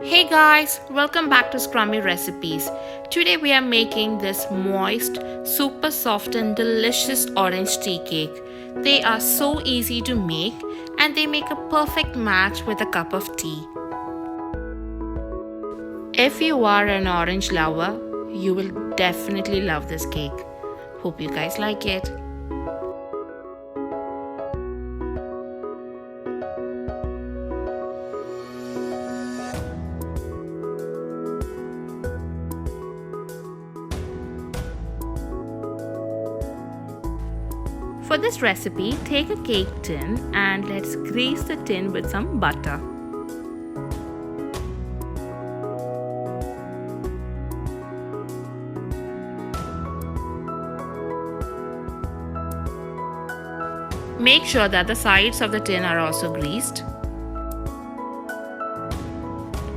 Hey guys, welcome back to Scrummy Recipes. Today we are making this moist, super soft and delicious orange tea cake. They are so easy to make and they make a perfect match with a cup of tea. If you are an orange lover, you will definitely love this cake. Hope you guys like it. For this recipe, take a cake tin and let's grease the tin with some butter. Make sure that the sides of the tin are also greased.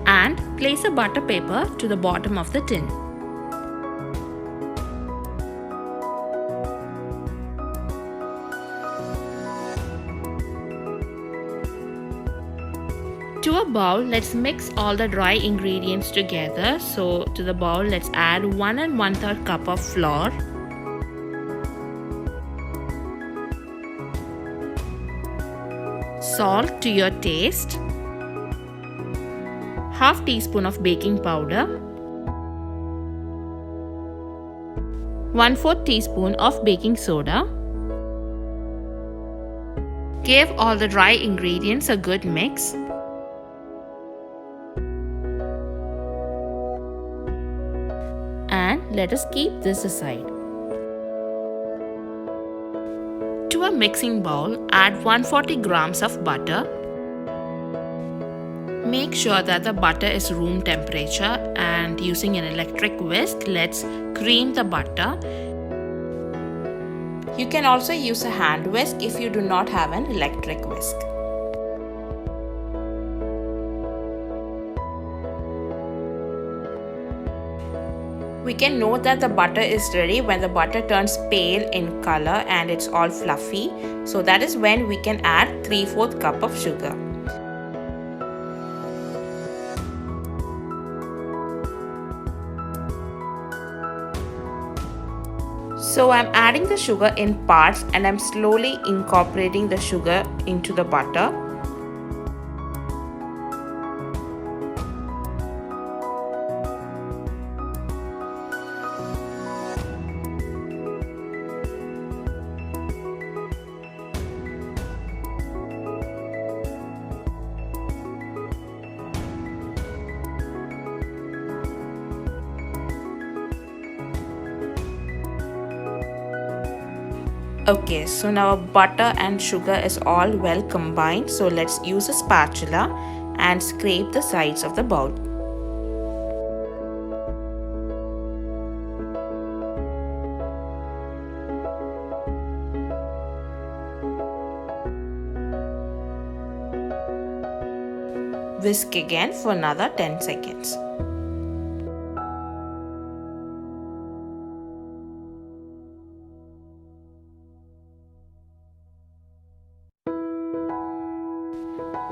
And place a butter paper to the bottom of the tin. To a bowl, let's mix all the dry ingredients together. So to the bowl, let's add 1 1/3 cup of flour, salt to your taste, half teaspoon of baking powder, 1/4 teaspoon of baking soda. Give all the dry ingredients a good mix. And let us keep this aside. To a mixing bowl, add 140 grams of butter. Make sure that the butter is room temperature and using an electric whisk, let's cream the butter. You can also use a hand whisk if you do not have an electric whisk. We can know that the butter is ready when the butter turns pale in color and it's all fluffy. So that is when we can add 3/4 cup of sugar. So I'm adding the sugar in parts and I'm slowly incorporating the sugar into the butter. Okay, so now butter and sugar is all well combined. So let's use a spatula and scrape the sides of the bowl. Whisk again for another 10 seconds.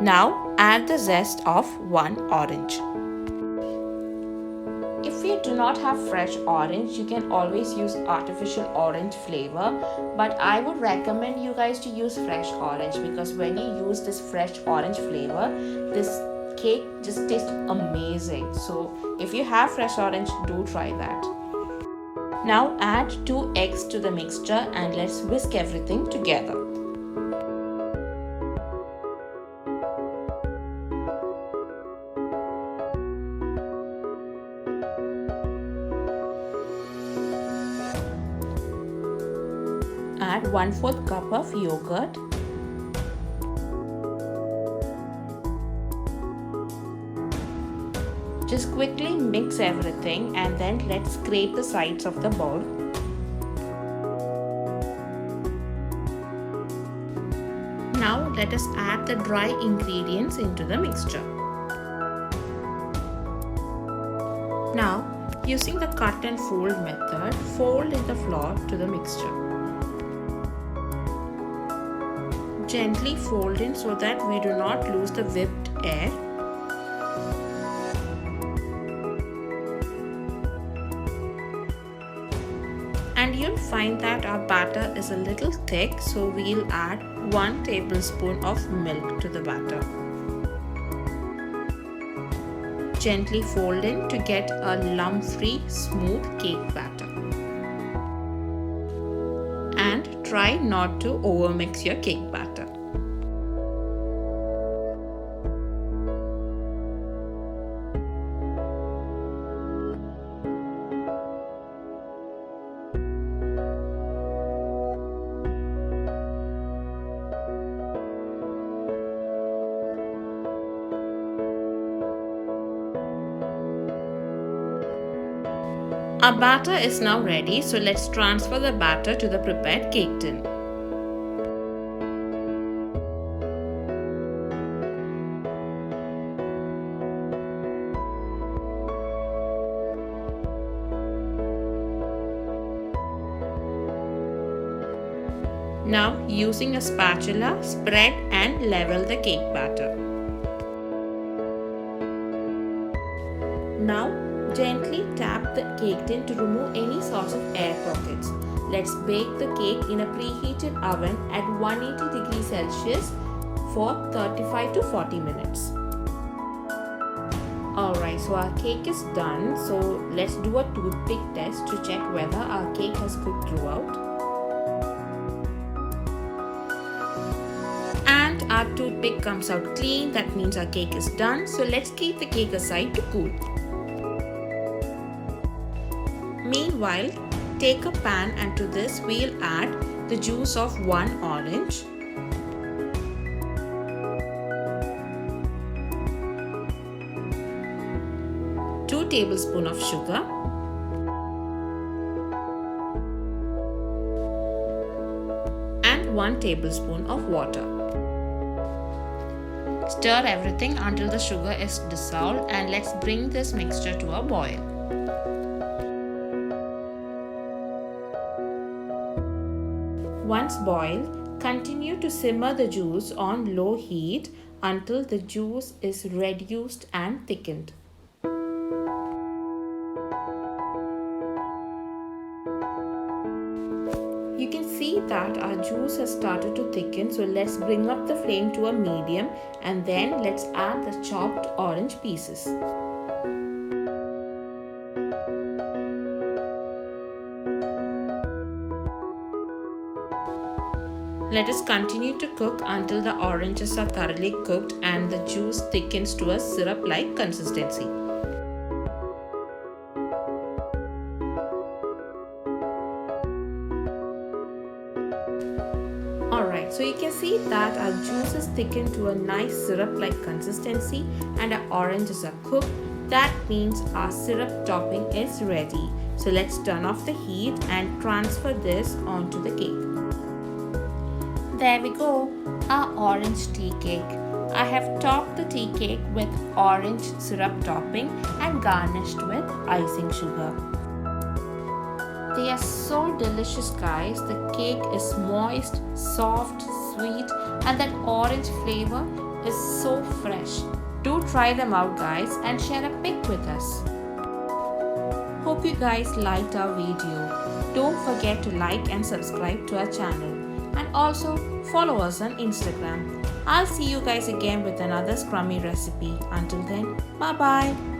Now add the zest of 1 orange. If you do not have fresh orange, you can always use artificial orange flavor, but I would recommend you guys to use fresh orange because when you use this fresh orange flavor, this cake just tastes amazing. So if you have fresh orange, do try that. Now add 2 eggs to the mixture and let's whisk everything together. Add 1/4 cup of yogurt, just quickly mix everything and then let's scrape the sides of the bowl. Now let us add the dry ingredients into the mixture. Now using the cut and fold method, fold in the flour to the mixture. Gently fold in so that we do not lose the whipped air. And you'll find that our batter is a little thick, so we'll add 1 tablespoon of milk to the batter. Gently fold in to get a lump-free smooth cake batter. And try not to overmix your cake batter. Our batter is now ready, so let's transfer the batter to the prepared cake tin. Now, using a spatula, spread and level the cake batter. Now, gently tap the cake tin to remove any sorts of air pockets. Let's bake the cake in a preheated oven at 180 degrees Celsius for 35 to 40 minutes. Alright, so our cake is done. So let's do a toothpick test to check whether our cake has cooked throughout. And our toothpick comes out clean. That means our cake is done. So let's keep the cake aside to cool. Meanwhile, take a pan and to this we'll add the juice of 1 orange, two tablespoons of sugar, and 1 tablespoon of water. Stir everything until the sugar is dissolved, and let's bring this mixture to a boil. Once boiled, continue to simmer the juice on low heat until the juice is reduced and thickened. You can see that our juice has started to thicken, so let's bring up the flame to a medium and then let's add the chopped orange pieces. Let us continue to cook until the oranges are thoroughly cooked and the juice thickens to a syrup-like consistency. Alright, so you can see that our juice is thickened to a nice syrup-like consistency and our oranges are cooked. That means our syrup topping is ready. So let's turn off the heat and transfer this onto the cake. There we go, our orange tea cake. I have topped the tea cake with orange syrup topping and garnished with icing sugar. They are so delicious, guys. The cake is moist, soft, sweet, and that orange flavor is so fresh. Do try them out, guys, and share a pic with us. Hope you guys liked our video. Don't forget to like and subscribe to our channel. And also follow us on Instagram. I'll see you guys again with another Scrummy recipe. Until then, bye bye.